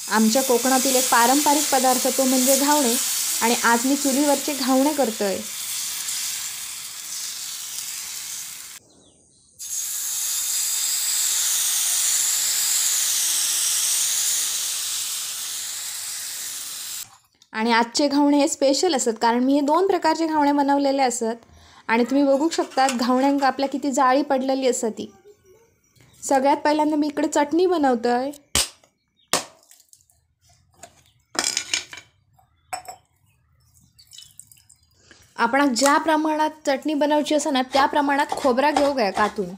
आमच्या कोकणातील एक पारंपरिक पदार्थ तो म्हणजे घावणे आणि आज मी चुलीवरचे घावणे करतोय। आणि आजचे घावणे हे स्पेशल असतात कारण मी हे 2 प्रकारचे घावणे बनवलेले असतात आणि तुम्ही बघू शकता घावण्यांक आपल्या किती जाळी पडलेली असते ती। सगळ्यात पहिल्यांदा मी इकडे चटणी बनवतोय। आपण ज्या प्रमाणात चटणी बनवायची असेल ना त्या प्रमाणात खोबरा घेऊ घ्या कातून।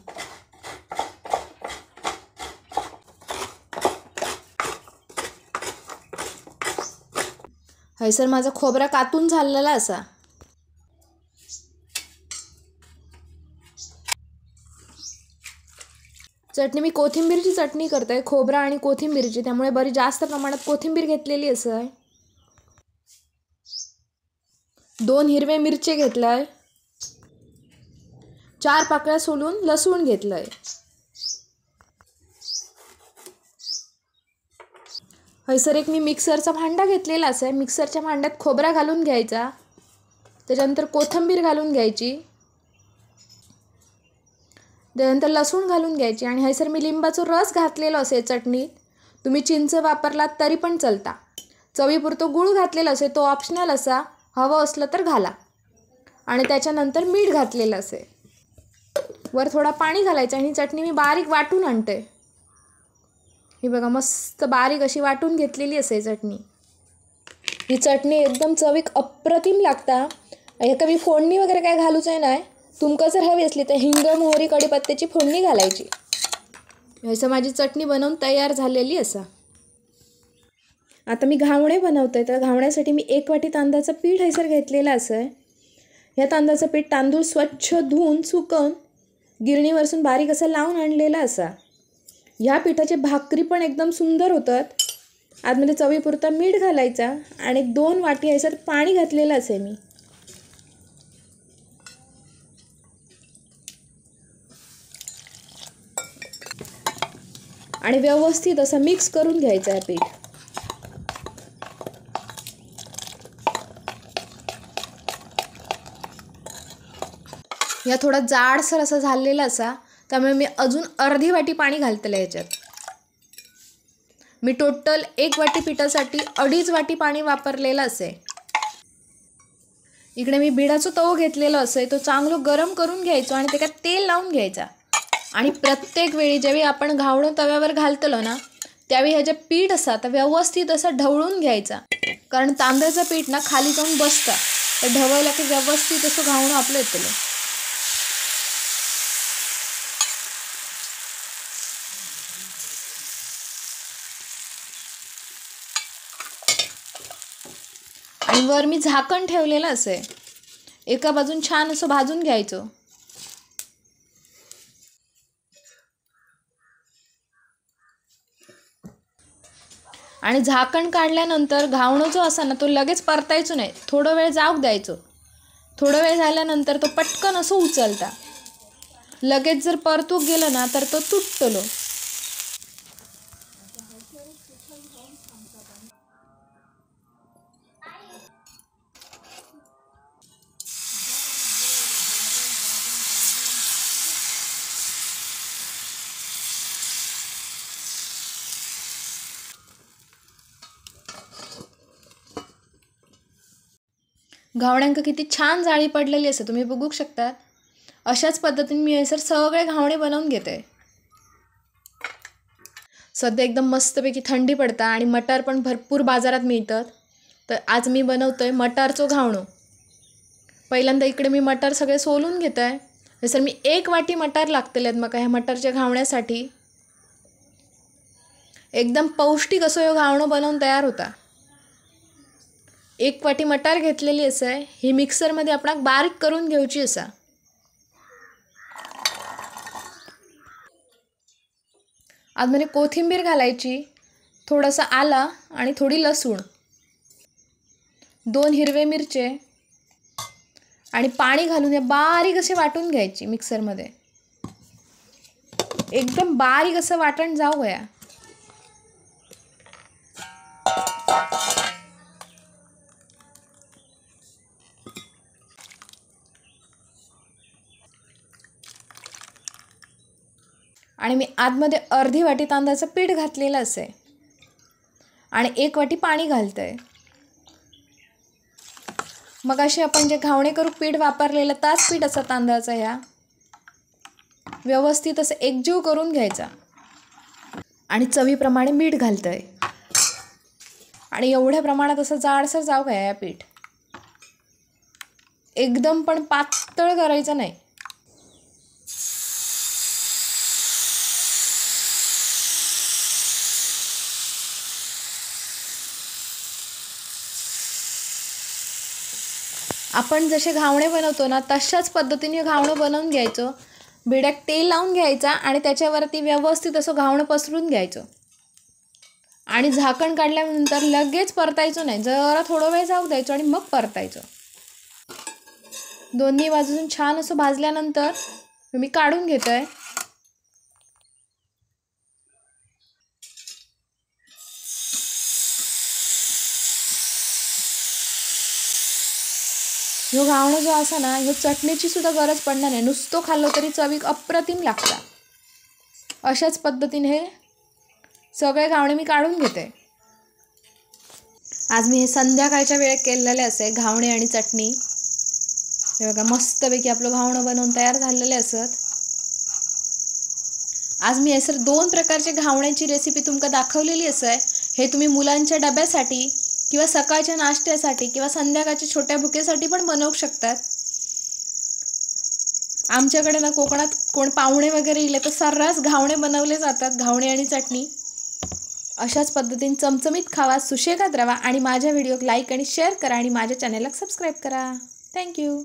हैसर माझा खोबरा कातून झालेला असा। चटणी मी कोथिंबीरची चटणी करते, खोबरा आणि कोथिंबीरची, त्यामुळे बरी जास्त प्रमाणात कोथिंबीर घेतलेली आहे। 2 हिरवे मिरचे घेतलाय, 4 पाकळ्या सोलून लसूण घेतलाय। हैसर एक मी मिक्सरचा भांडा घेतलेला आहे, मिक्सरच्या भांड्यात खोबरा घालून घ्यायचा, त्याच्यानंतर कोथिंबीर घालून घ्यायची, त्यानंतर लसूण घालून घ्यायची आणि हैसर मी लिंबाचा रस घातलेला असे चटणीत। तुम्ही चिंच वापरलात तरी पण चालता। चवीपुरतं गूळ घातलेला असे, तो ऑप्शनल असा, हवं असलं तर घाला। आणि त्याच्यानंतर मीठ घातलेलं असे, वर थोडा पाणी घालायचं आणि चटणी मी बारीक वाटून आणते। ही बघा मस्त बारीक अशी वाटून घेतलेली असे चटणी। ही चटणी एकदम चवीक अप्रतिम लागता। ह्याका मी फोडणी वगैरे काय घालूच नाही, तुमका जर हवी असली तर हिंग मोहरी कढीपत्त्याची फोडणी घालायची। असं माझी चटणी बनवून तयार झालेली असा। आता मी घावणे बनवते, तर घावण्यासाठी मी 1 वाटी तांदळाचं पीठ हैसर घेतलेलं असं। या तांदळाचं पीठ तांदूळ स्वच्छ धुवून सुकवून गिरणीवरसून बारीक असं लावून आणलेला असा। ह्या पिठाचे भाकरी पण एकदम सुंदर होतात। आतमध्ये चवीपुरता मीठ घालायचा आणि 2 वाटी हैसर पाणी घातलेलं असे मी। आणि व्यवस्थित असं मिक्स करून घ्यायचं आहे पीठ। या थोडा जाडसर असं झालेला असा, त्यामुळे मी अजून अर्धी वाटी पाणी घालतले याच्यात। मी टोटल 1 वाटी पिठासाठी 2.5 वाटी पाणी वापरलेलं असे। इकडे मी बिडाचा तवो घेतलेला असे, तो चांगलं गरम करून घ्यायचो आणि त्याच्यात तेल लावून घ्यायचा। आणि प्रत्येक वेळी जेव्हा आपण घावणं तव्यावर घालतलो ना त्यावेळी ह्याचे पीठ असा तर व्यवस्थित असं ढवळून घ्यायचा, कारण तांदळाचं पीठ ना खाली जाऊन बसतं, तर ढवळलं की व्यवस्थित असं घावणं आपलं येतलं। आणि वर मी झाकण ठेवलेलं असे, एका बाजून छान असं भाजून घ्यायचं। आणि झाकण काढल्यानंतर घावणं जो असा ना तो लगेच परतायचं नाही, थोडं वेळ जाऊ द्यायचं। थोडं वेळ झाल्यानंतर तो पटकन असं उचलता, लगेच जर परतूक गेलं ना तर तो तुटतलो। घावण्यांक किती छान जाळी पडलेली असते, तुम्ही बघू शकता। अशाच पद्धतीने मी हैसर सगळे घावणे बनवून घेते। सध्या एकदम मस्तपैकी थंडी पडता आणि मटार पण भरपूर बाजारात मिळतात, तर आज मी बनवतोय मटारचं घावणं। पहिल्यांदा इकडे मी मटार सगळे सोलून घेत आहे। हैसर मी 1 वाटी मटार लागतले मग ह्या मटारच्या घावण्यासाठी। एकदम पौष्टिक असं हे घावणं बनवून तयार होता। 1 वाटी मटार घेतलेली असे, ही मिक्सरमध्ये आपण बारीक करून घेऊची असा। आतमध्ये कोथिंबीर घालायची, थोडासा आला आणि थोडी लसूण, 2 हिरवे मिरचे आणि पाणी घालून हे बारीक असे वाटून घ्यायची मिक्सरमध्ये। एकदम बारीक असं वाटण जाऊ गया। आणि मी आतमध्ये अर्धी वाटी तांदळाचं पीठ घातलेलं असे आणि 1 वाटी पाणी घालते. मग असे आपण जे घावणे करू पीठ वापरलेलं ताच पीठ असं तांदळाचं ह्या व्यवस्थित असं एकजीव करून घ्यायचा आणि चवीप्रमाणे मीठ घालतंय. आणि एवढ्या प्रमाणात असं जाडसर जाऊ काय या पीठ, एकदम पण पातळ करायचं नाही. आपण जसे घावणे बनवतो ना तशाच पद्धतीने घावणं बनवून घ्यायचं. बिड्यात तेल लावून घ्यायचा आणि त्याच्यावरती व्यवस्थित असं घावणं पसरून घ्यायचं आणि झाकण काढल्यानंतर लगेच परतायचं नाही, जरा थोडं वेळ जाऊ द्यायचं आणि मग परतायचं. दोन्ही बाजून छान असं भाजल्यानंतर मी काढून घेतोय. ह्यो घावणं जो असा ना ह्यो चटणीची सुद्धा गरज पडणार नाही, नुसतं खाल्लं तरी चवीक अप्रतिम लागतात. अशाच पद्धतीने हे सगळे घावणे मी काढून घेते. आज मी हे संध्याकाळच्या वेळेत केलेले असे घावणे आणि चटणी. हे बघा मस्तपैकी आपलं घावणं बनवून तयार झालेले असत. आज मी असं 2 प्रकारचे घावण्याची रेसिपी तुमका दाखवलेली आहे. हे तुम्ही मुलांच्या डब्यासाठी किंवा सकाळच्या नाश्त्यासाठी किंवा संध्याकाळच्या छोट्या भुकेसाठी पण बनवू शकतात. आमच्याकडे ना कोकणात कोण पाहुणे वगैरे इले तर सर्रास घावणे बनवले जातात, घावणे आणि चटणी. अशाच पद्धतीने चमचमीत खावा, सुशेगात राहा आणि माझ्या व्हिडिओक लाईक आणि शेअर करा आणि माझ्या चॅनलला सबस्क्राईब करा. थँक्यू.